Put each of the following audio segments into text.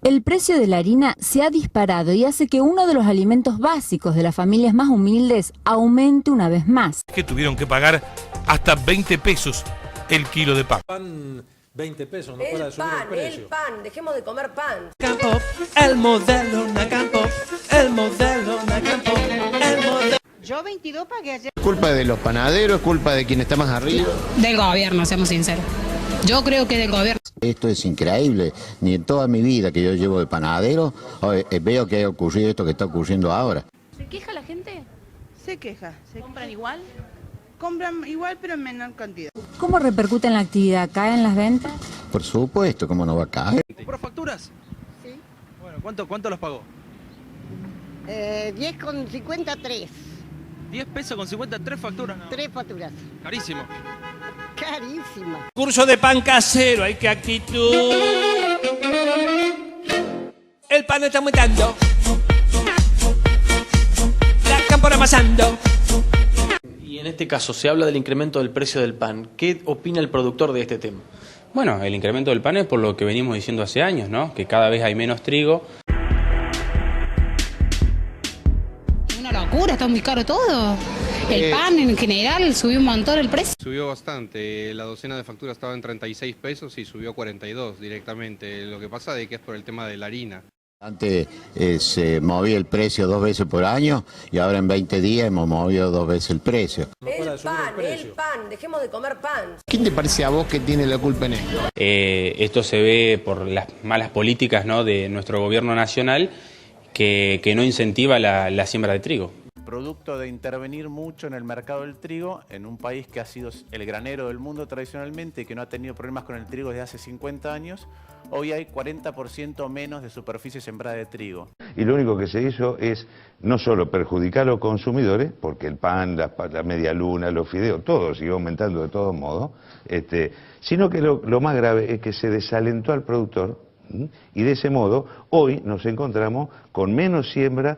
El precio de la harina se ha disparado y hace que uno de los alimentos básicos de las familias más humildes aumente una vez más. Que tuvieron que pagar hasta 20 pesos el kilo de pan. 20 pesos, no para de subir el precio. El pan, dejemos de comer pan. Campo, el modelo na campo, el modelo na campo, el modelo. Yo 22 pagué ayer. ¿Culpa de los panaderos? ¿Culpa de quien está más arriba? Del gobierno, seamos sinceros. Yo creo que del gobierno. Esto es increíble. Ni en toda mi vida que yo llevo de panadero veo que ha ocurrido esto que está ocurriendo ahora. ¿Se queja la gente? Se queja. ¿Compran igual? Compran igual, pero en menor cantidad. ¿Cómo repercute en la actividad? ¿Caen las ventas? Por supuesto, ¿cómo no va a caer? ¿Por facturas? Sí. Bueno, ¿cuánto los pagó? 10,53. 10 pesos con 53 facturas. No. 3 facturas. Carísimo. Carísima. Curso de pan casero, hay que actitud. El pan está aumentando. La cámpora amasando. Y en este caso se habla del incremento del precio del pan. ¿Qué opina el productor de este tema? Bueno, el incremento del pan es por lo que venimos diciendo hace años, ¿no? Que cada vez hay menos trigo. Es una locura, está muy caro todo. El pan en general subió un montón el precio. Subió bastante, la docena de facturas estaba en 36 pesos y subió a 42 directamente. Lo que pasa es que es por el tema de la harina. Antes se movía el precio 2 veces por año y ahora en 20 días hemos movido 2 veces el precio. El pan, dejemos de comer pan. ¿Quién te parece a vos que tiene la culpa en esto? Esto se ve por las malas políticas, ¿no?, de nuestro gobierno nacional que no incentiva la siembra de trigo. Producto de intervenir mucho en el mercado del trigo, en un país que ha sido el granero del mundo tradicionalmente y que no ha tenido problemas con el trigo desde hace 50 años, hoy hay 40% menos de superficie sembrada de trigo. Y lo único que se hizo es no solo perjudicar a los consumidores, porque el pan, la media luna, los fideos, todo siguió aumentando de todos modos, sino que lo más grave es que se desalentó al productor, y de ese modo hoy nos encontramos con menos siembra.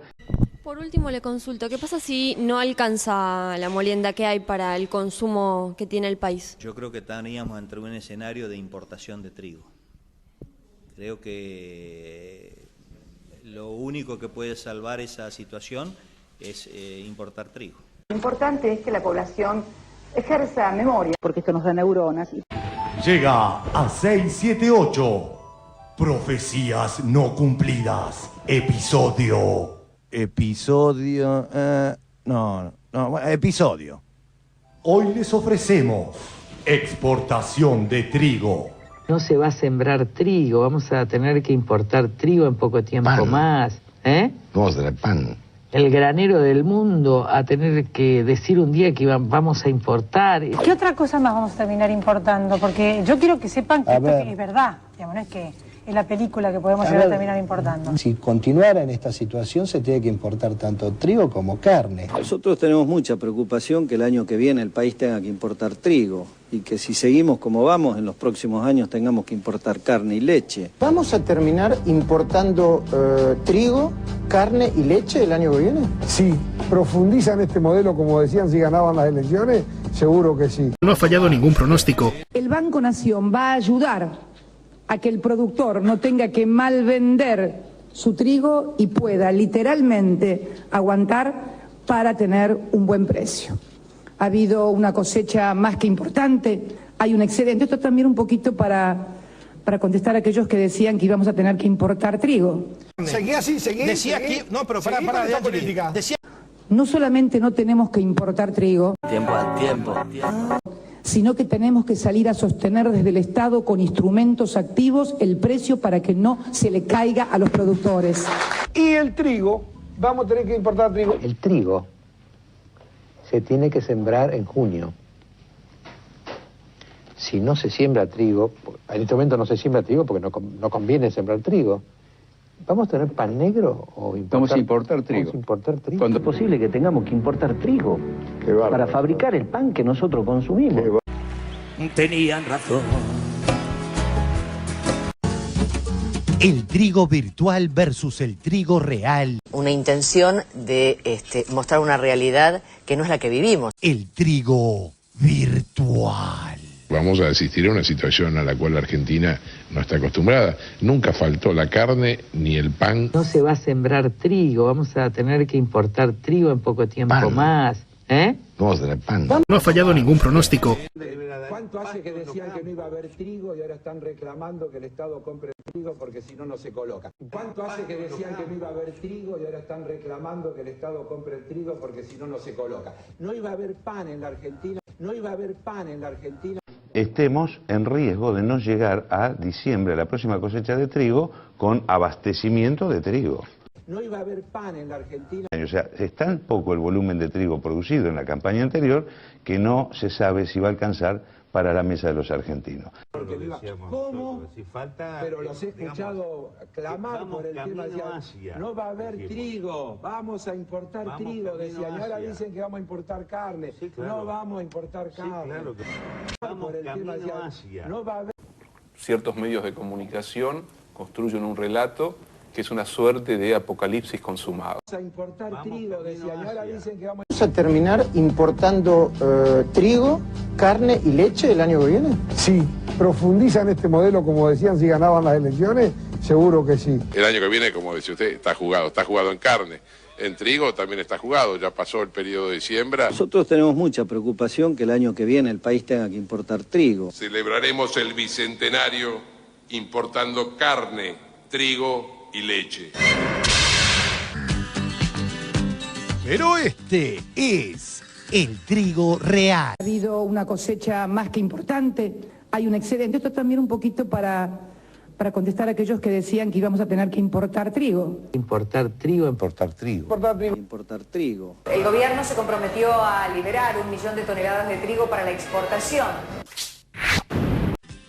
Por último le consulto, ¿qué pasa si no alcanza la molienda que hay para el consumo que tiene el país? Yo creo que estaríamos ante un escenario de importación de trigo. Creo que lo único que puede salvar esa situación es importar trigo. Lo importante es que la población ejerza memoria, porque esto nos da neuronas. Llega a 678, Profecías no cumplidas, episodio. Hoy les ofrecemos exportación de trigo. No se va a sembrar trigo, vamos a tener que importar trigo en poco tiempo más. Vamos a tener pan. El granero del mundo a tener que decir un día que vamos a importar. ¿Qué otra cosa más vamos a terminar importando? Porque yo quiero que sepan que esto es verdad, digamos, no es que es la película que podemos llegar a terminar importando. Si continuara en esta situación se tiene que importar tanto trigo como carne. Nosotros tenemos mucha preocupación que el año que viene el país tenga que importar trigo y que si seguimos como vamos en los próximos años tengamos que importar carne y leche. ¿Vamos a terminar importando trigo, carne y leche el año que viene? Si profundizan este modelo, como decían, si ganaban las elecciones, seguro que sí. No ha fallado ningún pronóstico. El Banco Nación va a ayudar a que el productor no tenga que malvender su trigo y pueda literalmente aguantar para tener un buen precio. Ha habido una cosecha más que importante, hay un excedente. Esto también un poquito para contestar a aquellos que decían que íbamos a tener que importar trigo. Seguí así, seguí. Decía seguí. que... No, pero para política. Decía... No solamente no tenemos que importar trigo, Tiempo al tiempo. sino que tenemos que salir a sostener desde el Estado con instrumentos activos el precio para que no se le caiga a los productores. Y el trigo, vamos a tener que importar trigo. El trigo se tiene que sembrar en junio. Si no se siembra trigo, en este momento no se siembra trigo porque no conviene sembrar trigo. ¿Vamos a tener pan negro o importar? Vamos a importar trigo. Vamos a importar trigo. ¿Cuándo es posible que tengamos que importar trigo para fabricar el pan que nosotros consumimos? Tenían razón. El trigo virtual versus el trigo real. Una intención de mostrar una realidad que no es la que vivimos. El trigo virtual. Vamos a asistir a una situación a la cual la Argentina no está acostumbrada. Nunca faltó la carne ni el pan. No se va a sembrar trigo, vamos a tener que importar trigo en poco tiempo más. Vamos a tener pan. No ha fallado ningún pronóstico. ¿Cuánto hace que decían que no iba a haber trigo y ahora están reclamando que el Estado compre el trigo porque si no, no se coloca? ¿Cuánto hace que decían que no iba a haber trigo y ahora están reclamando que el Estado compre el trigo porque si no, no se coloca? No iba a haber pan en la Argentina, no iba a haber pan en la Argentina. Estemos en riesgo de no llegar a diciembre, a la próxima cosecha de trigo, con abastecimiento de trigo. No iba a haber pan en la Argentina. O sea, es tan poco el volumen de trigo producido en la campaña anterior que no se sabe si va a alcanzar para la mesa de los argentinos. ¿Cómo? Pero los he escuchado clamar por el tema. Decían, no va a haber trigo, vamos a importar trigo. Decían, y ahora dicen que vamos a importar carne. No vamos a importar carne. Por el tema, decían, no va a haber... Ciertos medios de comunicación construyen un relato que es una suerte de apocalipsis consumado. Vamos a importar trigo, decían, y ahora dicen que vamos a terminar importando trigo, carne y leche el año que viene. Sí, profundizan este modelo, como decían, si ganaban las elecciones, seguro que sí. El año que viene, como decía usted, está jugado en carne. En trigo también está jugado, ya pasó el periodo de siembra. Nosotros tenemos mucha preocupación que el año que viene el país tenga que importar trigo. Celebraremos el bicentenario importando carne, trigo y leche. Pero este es el trigo real. Ha habido una cosecha más que importante, hay un excedente. Esto también un poquito para contestar a aquellos que decían que íbamos a tener que importar trigo. Importar trigo. Importar trigo. El gobierno se comprometió a liberar 1 millón de toneladas de trigo para la exportación.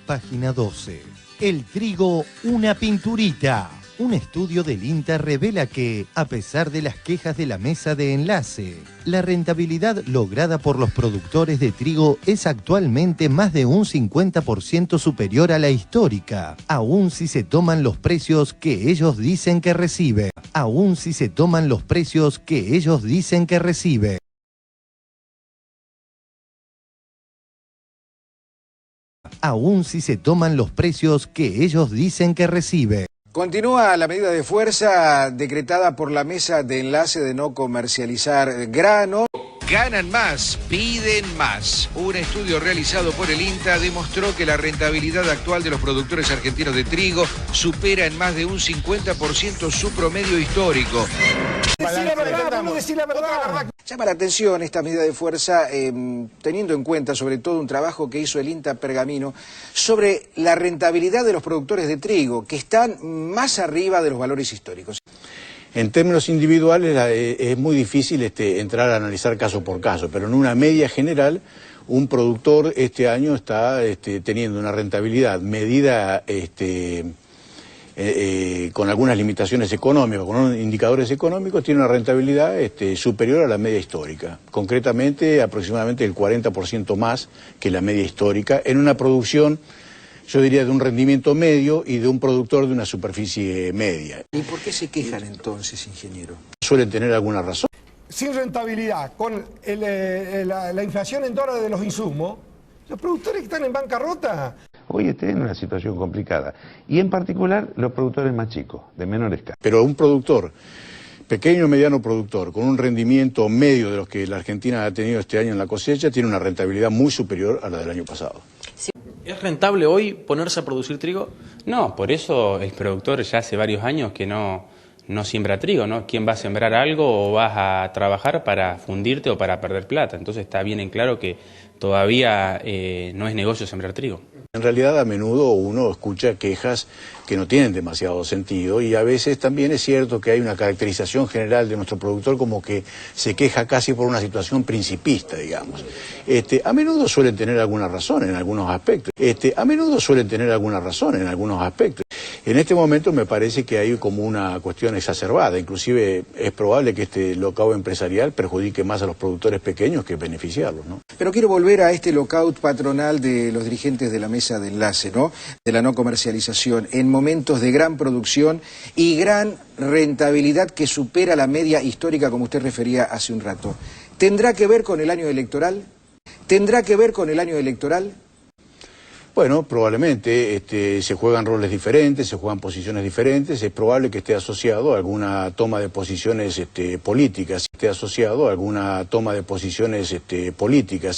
Página 12. El trigo, una pinturita. Un estudio del INTA revela que, a pesar de las quejas de la mesa de enlace, la rentabilidad lograda por los productores de trigo es actualmente más de un 50% superior a la histórica, aun si se toman los precios que ellos dicen que recibe. Aun si se toman los precios que ellos dicen que recibe. Aun si se toman los precios que ellos dicen que recibe. Continúa la medida de fuerza decretada por la mesa de enlace de no comercializar grano. Ganan más, piden más. Un estudio realizado por el INTA demostró que la rentabilidad actual de los productores argentinos de trigo supera en más de un 50% su promedio histórico. Decir la verdad. Llama la atención esta medida de fuerza, teniendo en cuenta sobre todo un trabajo que hizo el INTA Pergamino sobre la rentabilidad de los productores de trigo, que están más arriba de los valores históricos. En términos individuales es muy difícil entrar a analizar caso por caso, pero en una media general un productor este año está teniendo una rentabilidad medida con algunas limitaciones económicas, con unos indicadores económicos, tiene una rentabilidad superior a la media histórica, concretamente aproximadamente el 40% más que la media histórica, en una producción, yo diría, de un rendimiento medio y de un productor de una superficie media. ¿Y por qué se quejan entonces, ingeniero? Suelen tener alguna razón. Sin rentabilidad, con la inflación en dólares de los insumos, los productores están en bancarrota. Hoy están en una situación complicada, y en particular los productores más chicos, de menor escala. Pero un productor, pequeño o mediano productor, con un rendimiento medio de los que la Argentina ha tenido este año en la cosecha, tiene una rentabilidad muy superior a la del año pasado. ¿Es rentable hoy ponerse a producir trigo? No, por eso el productor ya hace varios años que no siembra trigo, ¿no? ¿Quién va a sembrar algo o vas a trabajar para fundirte o para perder plata? Entonces está bien en claro que todavía no es negocio sembrar trigo. En realidad a menudo uno escucha quejas que no tienen demasiado sentido y a veces también es cierto que hay una caracterización general de nuestro productor como que se queja casi por una situación principista, digamos. A menudo suelen tener alguna razón en algunos aspectos. En este momento me parece que hay como una cuestión exacerbada, inclusive es probable que este lockout empresarial perjudique más a los productores pequeños que beneficiarlos, ¿no? Pero quiero volver a este lockout patronal de los dirigentes de la mesa de enlace, ¿no? De la no comercialización, en momentos de gran producción y gran rentabilidad que supera la media histórica, como usted refería hace un rato. ¿Tendrá que ver con el año electoral? Bueno, probablemente se juegan roles diferentes, se juegan posiciones diferentes, es probable que esté asociado a alguna toma de posiciones políticas,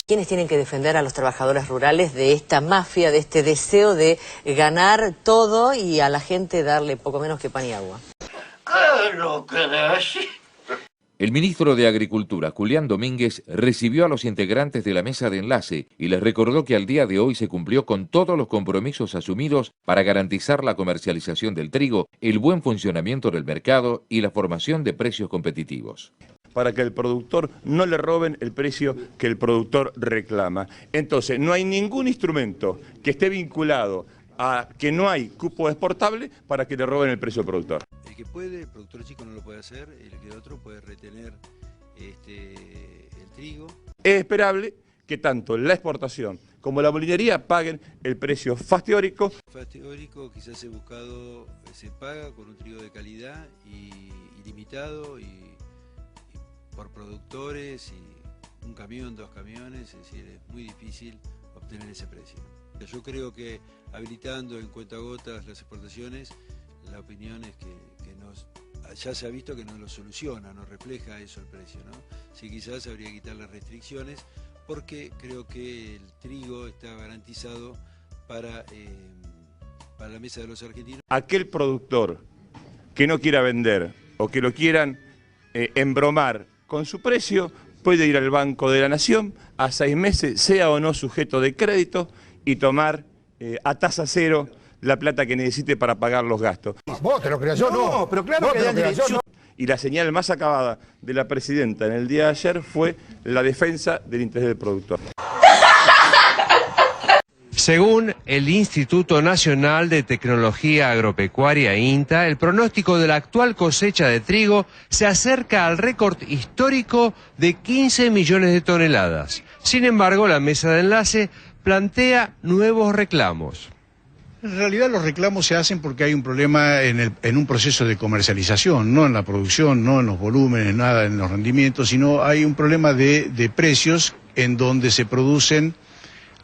¿Quiénes tienen que defender a los trabajadores rurales de esta mafia, de este deseo de ganar todo y a la gente darle poco menos que pan y agua? El ministro de Agricultura, Julián Domínguez, recibió a los integrantes de la mesa de enlace y les recordó que al día de hoy se cumplió con todos los compromisos asumidos para garantizar la comercialización del trigo, el buen funcionamiento del mercado y la formación de precios competitivos. Para que el productor no le roben el precio que el productor reclama. Entonces, no hay ningún instrumento que esté vinculado a que no hay cupo exportable para que le roben el precio al productor. El que puede, el productor chico no lo puede hacer, el que otro puede retener el trigo. Es esperable que tanto la exportación como la molinería paguen el precio FAS teórico. FAS teórico quizás se paga con un trigo de calidad y ilimitado y por productores y un camión, 2 camiones, es decir, es muy difícil obtener ese precio. Yo creo que habilitando en cuentagotas las exportaciones, la opinión es que ya se ha visto que no lo soluciona, no refleja eso el precio, ¿no? Sí, quizás habría que quitar las restricciones porque creo que el trigo está garantizado para la mesa de los argentinos. Aquel productor que no quiera vender o que lo quieran embromar con su precio puede ir al Banco de la Nación a 6 meses, sea o no sujeto de crédito, y tomar a tasa cero la plata que necesite para pagar los gastos. Vos te lo creas, yo no. Pero claro que no. Y la señal más acabada de la presidenta en el día de ayer fue la defensa del interés del productor. Según el Instituto Nacional de Tecnología Agropecuaria INTA, el pronóstico de la actual cosecha de trigo se acerca al récord histórico de 15 millones de toneladas. Sin embargo, la mesa de enlace plantea nuevos reclamos. En realidad los reclamos se hacen porque hay un problema en un proceso de comercialización, no en la producción, no en los volúmenes, nada en los rendimientos, sino hay un problema de precios en donde se producen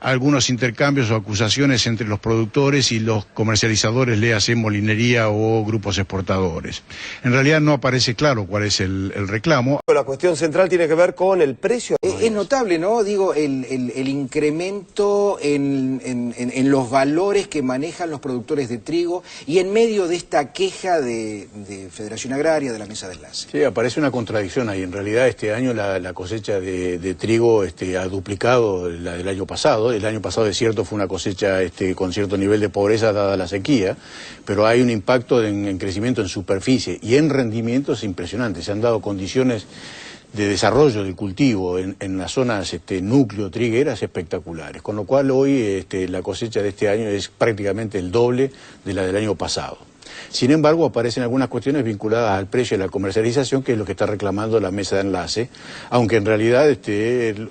algunos intercambios o acusaciones entre los productores y los comercializadores, léase molinería o grupos exportadores. En realidad no aparece claro cuál es el reclamo. La cuestión central tiene que ver con el precio. Es notable, ¿no? Digo, el incremento en los valores que manejan los productores de trigo y en medio de esta queja de Federación Agraria, de la mesa de enlace. Sí, aparece una contradicción ahí. En realidad este año la cosecha de trigo ha duplicado la del año pasado. El año pasado, es cierto, fue una cosecha con cierto nivel de pobreza dada la sequía, pero hay un impacto en crecimiento en superficie y en rendimientos impresionantes. Se han dado condiciones de desarrollo del cultivo en las zonas núcleo trigueras espectaculares, con lo cual hoy la cosecha de este año es prácticamente el doble de la del año pasado. Sin embargo, aparecen algunas cuestiones vinculadas al precio y la comercialización, que es lo que está reclamando la mesa de enlace, aunque en realidad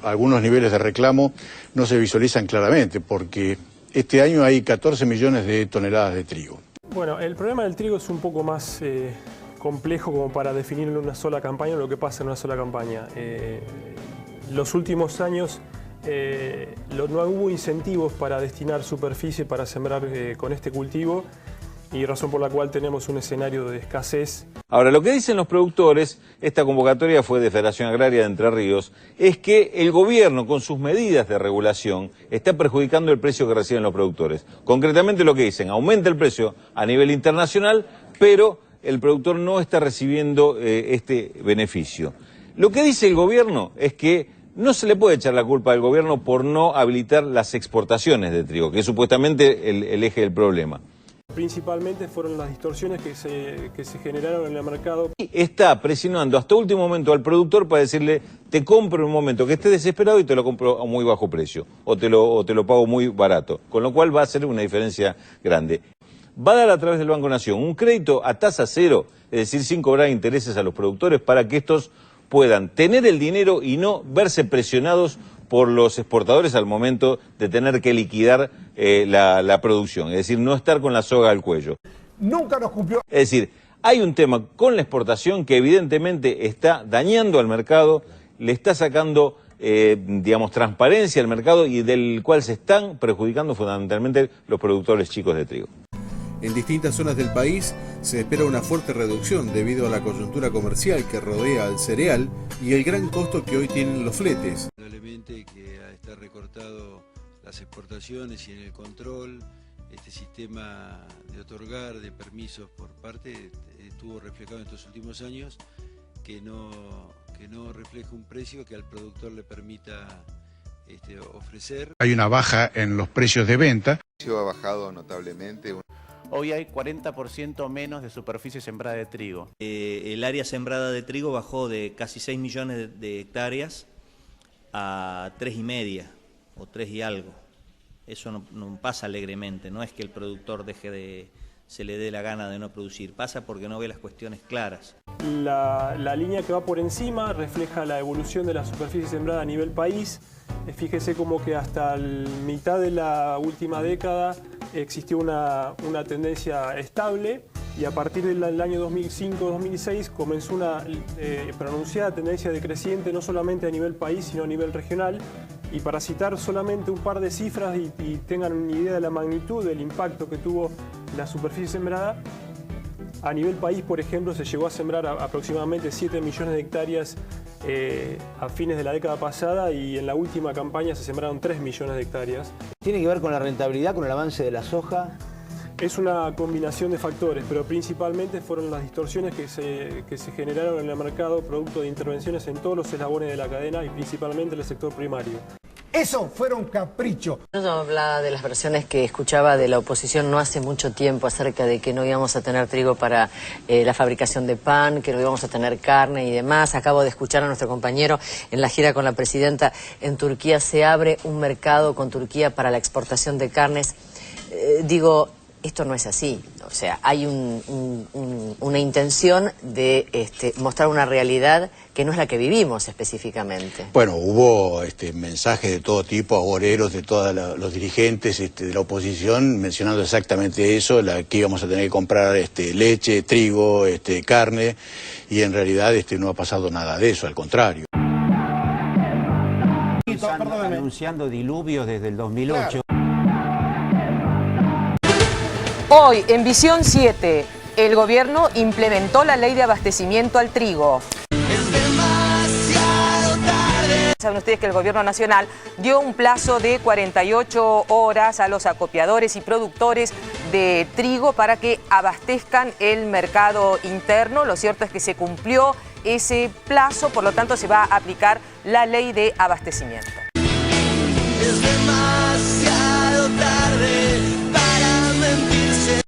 algunos niveles de reclamo no se visualizan claramente, porque este año hay 14 millones de toneladas de trigo. Bueno, el problema del trigo es un poco más complejo como para definirlo en una sola campaña, lo que pasa en una sola campaña. Los últimos años no hubo incentivos para destinar superficie para sembrar con este cultivo, y razón por la cual tenemos un escenario de escasez. Ahora, lo que dicen los productores, esta convocatoria fue de Federación Agraria de Entre Ríos, es que el gobierno con sus medidas de regulación está perjudicando el precio que reciben los productores. Concretamente lo que dicen, aumenta el precio a nivel internacional, pero el productor no está recibiendo este beneficio. Lo que dice el gobierno es que no se le puede echar la culpa al gobierno por no habilitar las exportaciones de trigo, que es supuestamente el eje del problema. Principalmente fueron las distorsiones que se generaron en el mercado. Está presionando hasta último momento al productor para decirle, te compro en un momento que estés desesperado y te lo compro a muy bajo precio, o te lo pago muy barato, con lo cual va a ser una diferencia grande. Va a dar a través del Banco Nación un crédito a tasa cero, es decir, sin cobrar intereses a los productores, para que estos puedan tener el dinero y no verse presionados por los exportadores al momento de tener que liquidar la producción, es decir, no estar con la soga al cuello. Nunca nos cumplió. Es decir, hay un tema con la exportación que evidentemente está dañando al mercado, le está sacando digamos, transparencia al mercado y del cual se están perjudicando fundamentalmente los productores chicos de trigo. En distintas zonas del país se espera una fuerte reducción debido a la coyuntura comercial que rodea al cereal y el gran costo que hoy tienen los fletes. Probablemente que al estar recortado las exportaciones y en el control, este sistema de otorgar de permisos por parte estuvo reflejado en estos últimos años que no refleja un precio que al productor le permita ofrecer. Hay una baja en los precios de venta. El precio ha bajado notablemente. Hoy hay 40% menos de superficie sembrada de trigo. El área sembrada de trigo bajó de casi 6 millones de hectáreas a 3,5 o 3 y algo. Eso no pasa alegremente, no es que el productor se le dé la gana de no producir, pasa porque no ve las cuestiones claras. La línea que va por encima refleja la evolución de la superficie sembrada a nivel país. Fíjese como que hasta mitad de la última década existió una tendencia estable y a partir del año 2005-2006 comenzó una pronunciada tendencia decreciente no solamente a nivel país sino a nivel regional. Y para citar solamente un par de cifras y tengan una idea de la magnitud del impacto que tuvo la superficie sembrada, a nivel país, por ejemplo, se llegó a sembrar aproximadamente 7 millones de hectáreas a fines de la década pasada y en la última campaña se sembraron 3 millones de hectáreas. ¿Tiene que ver con la rentabilidad, con el avance de la soja? Es una combinación de factores, pero principalmente fueron las distorsiones que se generaron en el mercado producto de intervenciones en todos los eslabones de la cadena y principalmente en el sector primario. Eso fueron caprichos. Yo hablaba de las versiones que escuchaba de la oposición no hace mucho tiempo acerca de que no íbamos a tener trigo para la fabricación de pan, que no íbamos a tener carne y demás. Acabo de escuchar a nuestro compañero en la gira con la presidenta. En Turquía se abre un mercado con Turquía para la exportación de carnes. Esto no es así. O sea, hay una intención de mostrar una realidad que no es la que vivimos específicamente. Bueno, hubo mensajes de todo tipo, agoreros de todos los dirigentes de la oposición mencionando exactamente eso, que íbamos a tener que comprar leche, trigo, carne, y en realidad no ha pasado nada de eso, al contrario. Anunciando diluvios desde el 2008. Claro. Hoy, en Visión 7, el gobierno implementó la ley de abastecimiento al trigo. Saben ustedes que el gobierno nacional dio un plazo de 48 horas a los acopiadores y productores de trigo para que abastezcan el mercado interno. Lo cierto es que se cumplió ese plazo, por lo tanto se va a aplicar la ley de abastecimiento. Es demasiado tarde para mentirse.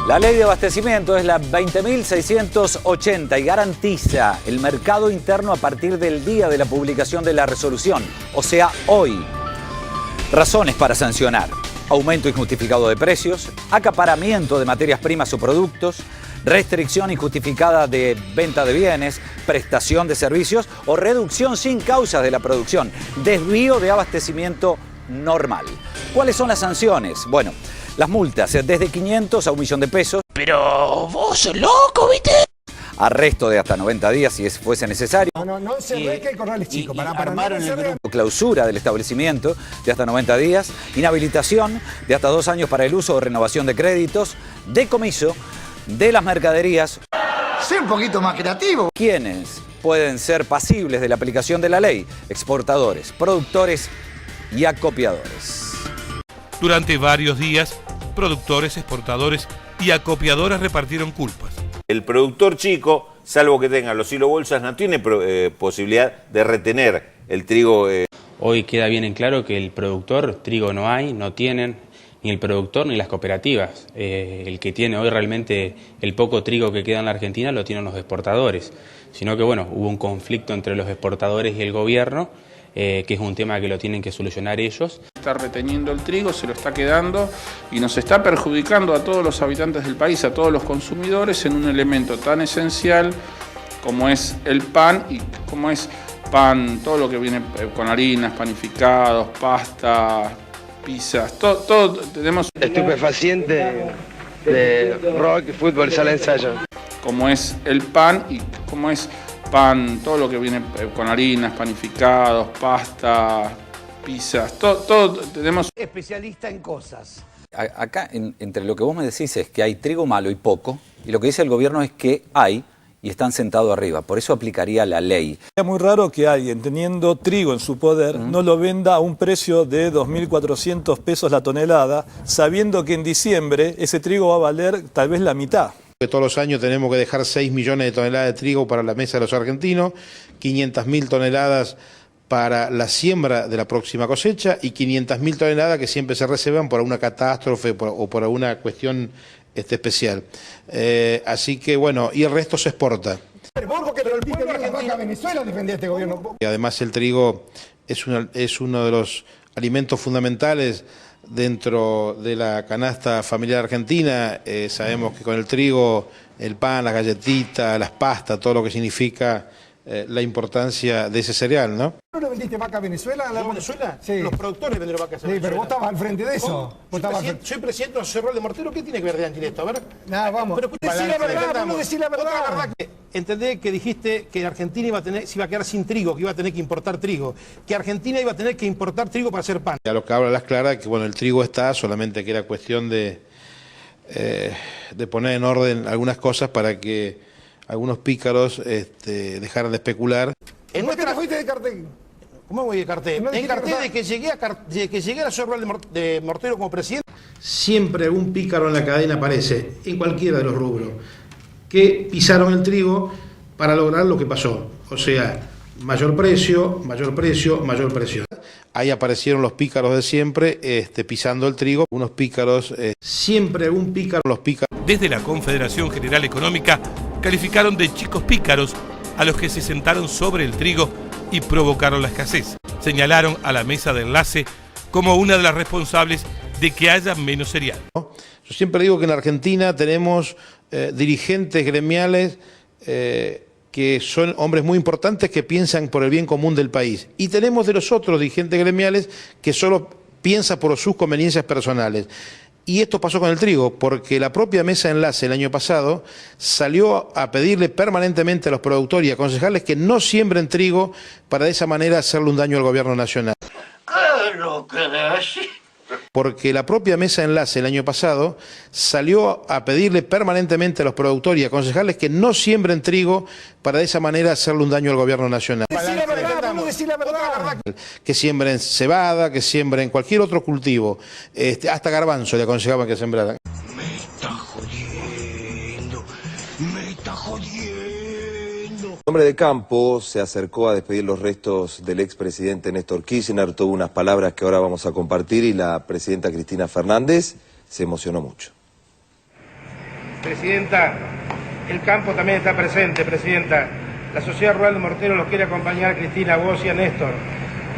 La ley de abastecimiento es la 20.680 y garantiza el mercado interno a partir del día de la publicación de la resolución, o sea, hoy. Razones para sancionar: aumento injustificado de precios, acaparamiento de materias primas o productos, restricción injustificada de venta de bienes, prestación de servicios o reducción sin causas de la producción, desvío de abastecimiento normal. ¿Cuáles son las sanciones? Bueno, las multas desde 500 a 1 millón de pesos. Pero vos sos loco, ¿viste? Arresto de hasta 90 días si fuese necesario. No se ve que el corral es chico. Armaron el grupo. Clausura del establecimiento de hasta 90 días. Inhabilitación de hasta 2 años para el uso o renovación de créditos. Decomiso de las mercaderías. Sé un poquito más creativo. ¿Quiénes pueden ser pasibles de la aplicación de la ley? Exportadores, productores y acopiadores. Durante varios días, productores, exportadores y acopiadores repartieron culpas. El productor chico, salvo que tenga los silobolsas, no tiene posibilidad de retener el trigo. Hoy queda bien en claro que el productor, trigo no hay, no tienen, ni el productor ni las cooperativas. El que tiene hoy realmente el poco trigo que queda en la Argentina lo tienen los exportadores. Sino que bueno, hubo un conflicto entre los exportadores y el gobierno, que es un tema que lo tienen que solucionar ellos. Está reteniendo el trigo, se lo está quedando y nos está perjudicando a todos los habitantes del país, a todos los consumidores en un elemento tan esencial como es el pan y como es pan, todo lo que viene con harinas, panificados, pastas, pizzas, todo tenemos... Estupefaciente de rock, fútbol, sala de ensayo. Como es el pan y como es pan, todo lo que viene con harinas, panificados, pastas, pizzas, todo tenemos. Especialista en cosas. Acá, entre lo que vos me decís es que hay trigo malo y poco, y lo que dice el gobierno es que hay y están sentados arriba. Por eso aplicaría la ley. Es muy raro que alguien, teniendo trigo en su poder, no lo venda a un precio de 2.400 pesos la tonelada, sabiendo que en diciembre ese trigo va a valer tal vez la mitad. Todos los años tenemos que dejar 6 millones de toneladas de trigo para la mesa de los argentinos, 500.000 toneladas para la siembra de la próxima cosecha y 500.000 toneladas que siempre se reservan por una catástrofe o por alguna cuestión especial. Así que bueno, y el resto se exporta. Venezuela defendía este gobierno. Y además el trigo es uno de los alimentos fundamentales dentro de la canasta familiar argentina. Sabemos que con el trigo, el pan, las galletitas, las pastas, todo lo que significa la importancia de ese cereal, ¿no? ¿No le vendiste vaca a Venezuela? ¿A Venezuela? Sí. Los productores vendieron vacas a Venezuela. Sí, pero vos estabas al frente de eso. Soy presidente de la Asociación Rural de Morteros. ¿Qué tiene que ver de en esto? A ver. Nada, vamos. Pero decí la verdad, no decís la verdad. Entendé que dijiste que Argentina se iba a quedar sin trigo, que iba a tener que importar trigo, que Argentina iba a tener que importar trigo para hacer pan. A lo que habla las claras, que bueno, el trigo está, solamente que era cuestión de poner en orden algunas cosas para que algunos pícaros dejaran de especular. ¿En qué te fuiste de cartel? ¿Cómo voy de cartel? En cartel de que llegué a la Asociación Rural de Morteros como presidente. Siempre algún pícaro en la cadena aparece, en cualquiera de los rubros, que pisaron el trigo para lograr lo que pasó. O sea, mayor precio, mayor precio, mayor precio. Ahí aparecieron los pícaros de siempre, pisando el trigo. Unos pícaros, siempre algún pícaro, los pícaros. Desde la Confederación General Económica calificaron de chicos pícaros a los que se sentaron sobre el trigo y provocaron la escasez. Señalaron a la mesa de enlace como una de las responsables de que haya menos cereal. Yo siempre digo que en Argentina tenemos dirigentes gremiales que son hombres muy importantes que piensan por el bien común del país. Y tenemos de los otros dirigentes gremiales que solo piensan por sus conveniencias personales. Y esto pasó con el trigo, porque la propia mesa de enlace el año pasado salió a pedirle permanentemente a los productores y aconsejarles que no siembren trigo para de esa manera hacerle un daño al gobierno nacional. Porque la propia mesa de enlace el año pasado salió a pedirle permanentemente a los productores y aconsejarles que no siembren trigo para de esa manera hacerle un daño al gobierno nacional. Que siembren cebada, que siembren cualquier otro cultivo, hasta garbanzo le aconsejaban que sembraran. Me está jodiendo, me está jodiendo. El hombre de campo se acercó a despedir los restos del expresidente Néstor Kirchner, tuvo unas palabras que ahora vamos a compartir y la presidenta Cristina Fernández se emocionó mucho. Presidenta, el campo también está presente, Presidenta. La Sociedad Rural de Morteros los quiere acompañar, Cristina, vos y a Néstor.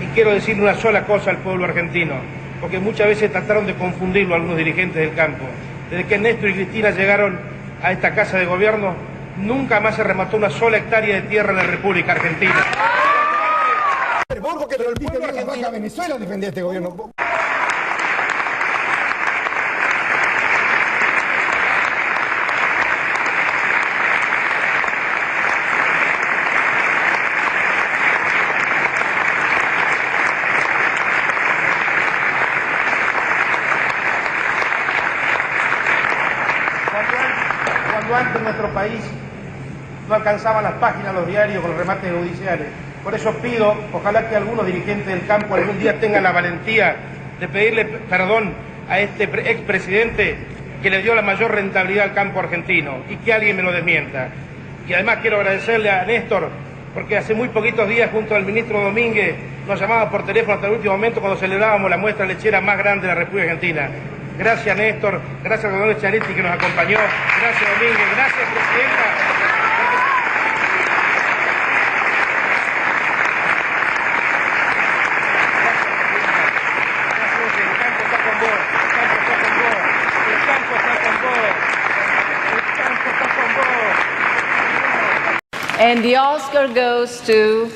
Y quiero decirle una sola cosa al pueblo argentino, porque muchas veces trataron de confundirlo algunos dirigentes del campo. Desde que Néstor y Cristina llegaron a esta casa de gobierno, nunca más se remató una sola hectárea de tierra en la República Argentina. Vos porque el pueblo argentino, Venezuela defendía este gobierno. Cuando antes en nuestro país no alcanzaban las páginas los diarios con los remates judiciales. Por eso pido, ojalá que algunos dirigentes del campo algún día tengan la valentía de pedirle perdón a este expresidente que le dio la mayor rentabilidad al campo argentino y que alguien me lo desmienta. Y además quiero agradecerle a Néstor porque hace muy poquitos días junto al ministro Domínguez nos llamaba por teléfono hasta el último momento cuando celebrábamos la muestra lechera más grande de la República Argentina. Gracias Néstor, gracias al gobernador Charetti que nos acompañó, gracias Domínguez, gracias Presidenta. And the Oscar goes to...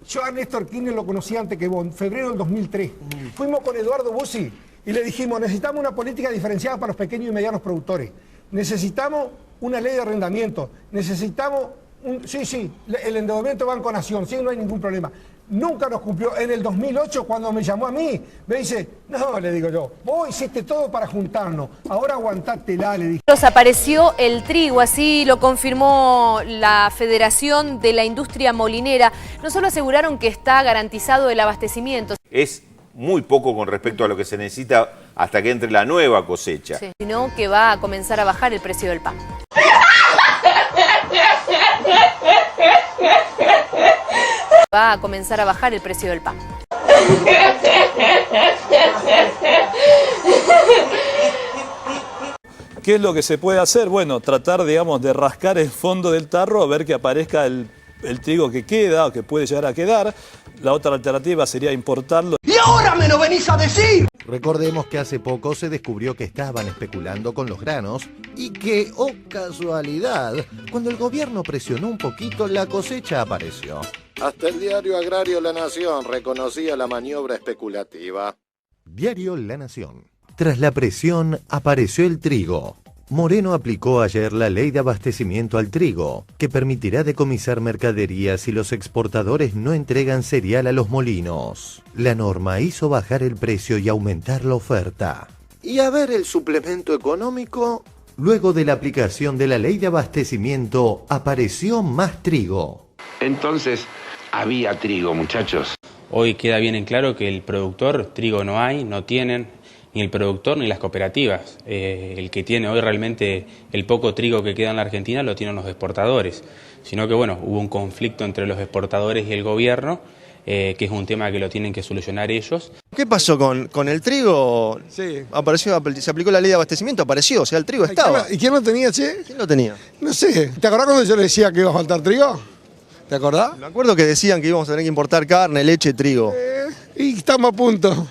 Yo a Néstor Kirchner lo conocí antes que vos, en febrero del 2003. Fuimos con Eduardo Bussi y le dijimos, necesitamos una política diferenciada para los pequeños y medianos productores. Necesitamos una ley de arrendamiento, necesitamos, el endeudamiento Banco Nación, sí, no hay ningún problema. Nunca nos cumplió. En el 2008, cuando me llamó a mí, me dice, no, le digo yo, vos hiciste todo para juntarnos, ahora aguantátela, le dije. Apareció el trigo, así lo confirmó la Federación de la Industria Molinera. No solo aseguraron que está garantizado el abastecimiento. Es muy poco con respecto a lo que se necesita hasta que entre la nueva cosecha. Sí, sino que va a comenzar a bajar el precio del pan. Va a comenzar a bajar el precio del pan. ¿Qué es lo que se puede hacer? Bueno, tratar, digamos, de rascar el fondo del tarro, a ver que aparezca el trigo que queda o que puede llegar a quedar. La otra alternativa sería importarlo. ¡Y ahora me lo venís a decir! Recordemos que hace poco se descubrió que estaban especulando con los granos y que, oh casualidad, cuando el gobierno presionó un poquito, la cosecha apareció. Hasta el diario agrario La Nación reconocía la maniobra especulativa. Diario La Nación. Tras la presión, apareció el trigo. Moreno aplicó ayer la ley de abastecimiento al trigo, que permitirá decomisar mercaderías si los exportadores no entregan cereal a los molinos. La norma hizo bajar el precio y aumentar la oferta. ¿Y a ver el suplemento económico? Luego de la aplicación de la ley de abastecimiento, apareció más trigo. Entonces, había trigo, muchachos. Hoy queda bien en claro que el productor, trigo no hay, no tienen, ni el productor ni las cooperativas. El que tiene hoy realmente el poco trigo que queda en la Argentina lo tienen los exportadores. Sino que bueno, hubo un conflicto entre los exportadores y el gobierno, que es un tema que lo tienen que solucionar ellos. ¿Qué pasó con el trigo? Sí. Apareció, se aplicó la ley de abastecimiento, apareció, o sea, el trigo estaba. ¿Y quién lo tenía, che? ¿Quién lo tenía? No sé. ¿Te acordás cuando yo le decía que iba a faltar trigo? ¿Te acordás? Me acuerdo que decían que íbamos a tener que importar carne, leche, trigo. Y estamos a punto.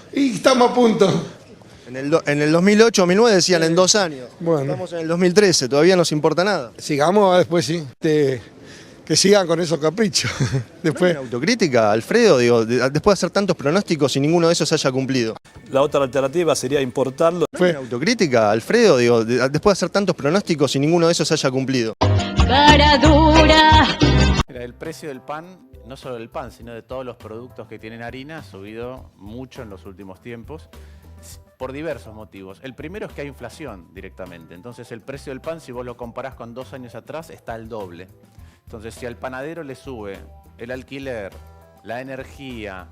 En el 2008, 2009 decían en 2 años. Bueno. Estamos en el 2013, todavía no se importa nada. Sigamos después, sí. Que sigan con esos caprichos. Después. ¿No hay una autocrítica, Alfredo? Digo, después de hacer tantos pronósticos y ninguno de esos haya cumplido. La otra alternativa sería importarlo. ¿No hay una autocrítica, Alfredo? Digo, después de hacer tantos pronósticos y ninguno de esos haya cumplido. Cara dura. Mira, el precio del pan, no solo del pan, sino de todos los productos que tienen harina, ha subido mucho en los últimos tiempos por diversos motivos. El primero es que hay inflación directamente. Entonces el precio del pan, si vos lo comparás con 2 años atrás, está al doble. Entonces si al panadero le sube el alquiler, la energía,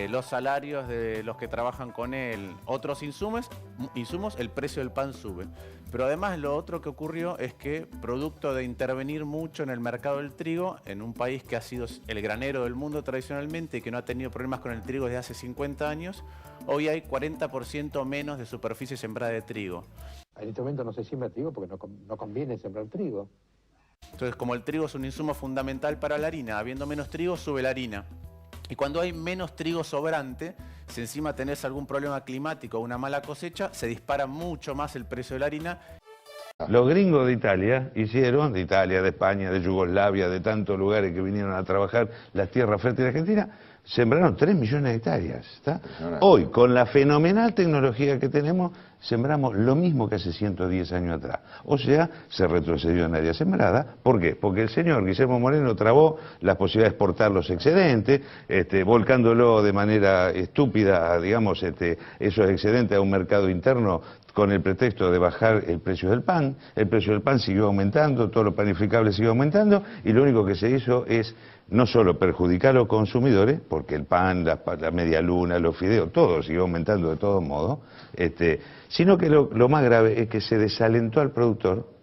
los salarios de los que trabajan con él, otros insumos, el precio del pan sube. Pero además lo otro que ocurrió es que, producto de intervenir mucho en el mercado del trigo, en un país que ha sido el granero del mundo tradicionalmente y que no ha tenido problemas con el trigo desde hace 50 años, hoy hay 40% menos de superficie sembrada de trigo. En este momento no se siembra trigo porque no conviene sembrar trigo. Entonces, como el trigo es un insumo fundamental para la harina, habiendo menos trigo, sube la harina. Y cuando hay menos trigo sobrante, si encima tenés algún problema climático o una mala cosecha, se dispara mucho más el precio de la harina. Los gringos de Italia hicieron, de Italia, de España, de Yugoslavia, de tantos lugares que vinieron a trabajar las tierras fértiles de Argentina, sembraron 3 millones de hectáreas. ¿Está? Hoy, con la fenomenal tecnología que tenemos, sembramos lo mismo que hace 110 años atrás. O sea, se retrocedió en área sembrada. ¿Por qué? Porque el señor Guillermo Moreno trabó la posibilidad de exportar los excedentes, volcándolo de manera estúpida, digamos, esos excedentes a un mercado interno con el pretexto de bajar el precio del pan. El precio del pan siguió aumentando, todo lo panificable siguió aumentando, y lo único que se hizo es no solo perjudicar a los consumidores, porque el pan, la media luna, los fideos, todo siguió aumentando de todos modos, sino que lo más grave es que se desalentó al productor,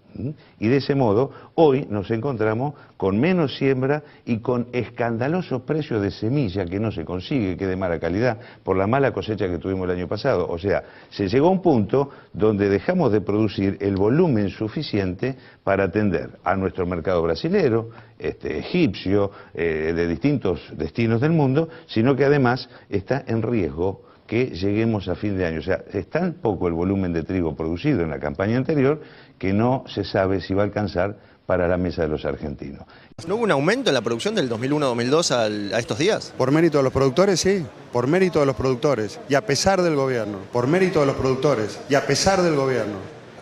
y de ese modo hoy nos encontramos con menos siembra y con escandalosos precios de semilla que no se consigue, que es de mala calidad, por la mala cosecha que tuvimos el año pasado. O sea, se llegó a un punto donde dejamos de producir el volumen suficiente para atender a nuestro mercado brasilero, egipcio, de distintos destinos del mundo, sino que además está en riesgo que lleguemos a fin de año. O sea, es tan poco el volumen de trigo producido en la campaña anterior que no se sabe si va a alcanzar para la mesa de los argentinos. ¿No hubo un aumento en la producción del 2001-2002 a estos días? Por mérito de los productores, sí. Por mérito de los productores. Y a pesar del gobierno. Por mérito de los productores. Y a pesar del gobierno.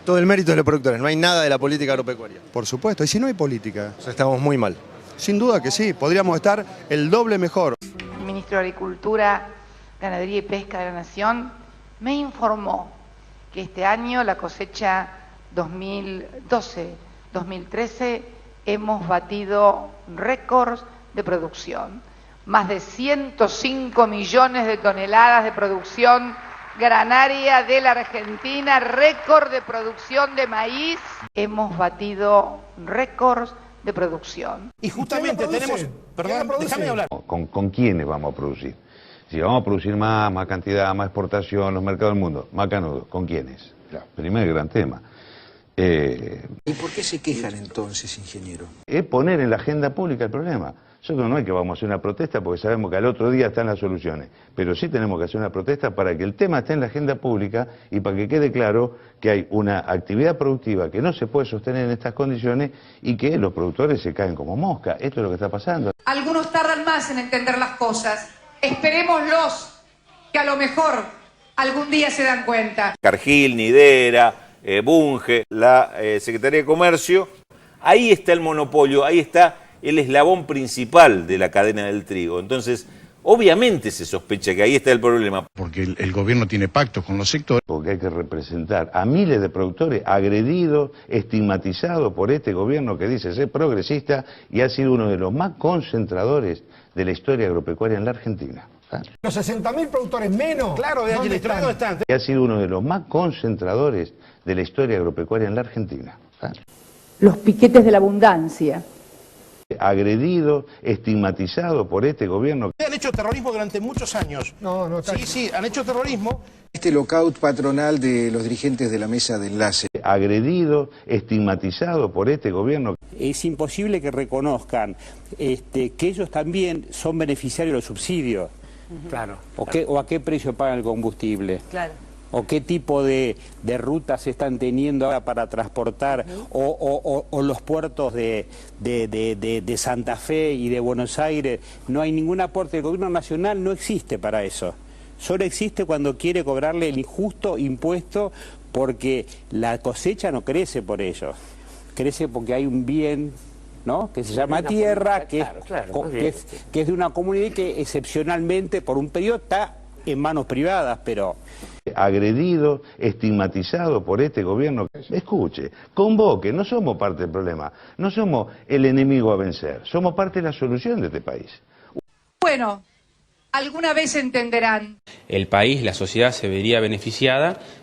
Todo el mérito de los productores, no hay nada de la política agropecuaria. Por supuesto, y si no hay política, O sea, estamos muy mal. sin duda que sí, podríamos estar el doble mejor. El ministro de Agricultura, Ganadería y Pesca de la Nación me informó que este año, la cosecha 2012-2013, hemos batido récords de producción. Más de 105 millones de toneladas de producción granaria de la Argentina, récord de producción de maíz. Hemos batido récords de producción. Y justamente tenemos... Perdón, déjame hablar. ¿Con quiénes vamos a producir? Si vamos a producir más cantidad, más exportación, los mercados del mundo, más canudo, ¿con quiénes? Primer gran tema. ¿Y por qué se quejan entonces, ingeniero? Es poner en la agenda pública el problema. Nosotros no es que vamos a hacer una protesta porque sabemos que al otro día están las soluciones, pero sí tenemos que hacer una protesta para que el tema esté en la agenda pública y para que quede claro que hay una actividad productiva que no se puede sostener en estas condiciones y que los productores se caen como mosca. Esto es lo que está pasando. Algunos tardan más en entender las cosas. Esperémoslos, que a lo mejor algún día se dan cuenta. Cargill, Nidera, Bunge, la Secretaría de Comercio, ahí está el monopolio, ahí está el eslabón principal de la cadena del trigo. Entonces, obviamente se sospecha que ahí está el problema. Porque el gobierno tiene pactos con los sectores. Porque hay que representar a miles de productores agredidos, estigmatizados por este gobierno que dice ser progresista y ha sido uno de los más concentradores de la historia agropecuaria en la Argentina. Los 60.000 productores menos. Claro, de ¿dónde administrador están? Y ha sido uno de los más concentradores de la historia agropecuaria en la Argentina. Los piquetes de la abundancia. Agredido, estigmatizado por este gobierno. Han hecho terrorismo durante muchos años. No, Sí, han hecho terrorismo. Este lockout patronal de los dirigentes de la mesa de enlace. Agredido, estigmatizado por este gobierno. Es imposible que reconozcan que ellos también son beneficiarios de los subsidios. Claro. ¿O a qué precio pagan el combustible? Claro. ¿O qué tipo de rutas están teniendo ahora para transportar? O los puertos de Santa Fe y de Buenos Aires. No hay ningún aporte del gobierno nacional, no existe para eso. Solo existe cuando quiere cobrarle el injusto impuesto porque la cosecha no crece por ello. Crece porque hay un bien, ¿no?, que se llama tierra, que es de una comunidad y que excepcionalmente por un periodo está en manos privadas, pero... Agredido, estigmatizado por este gobierno. Escuche, convoque, no somos parte del problema, no somos el enemigo a vencer, somos parte de la solución de este país. Bueno, alguna vez entenderán. El país, la sociedad se vería beneficiada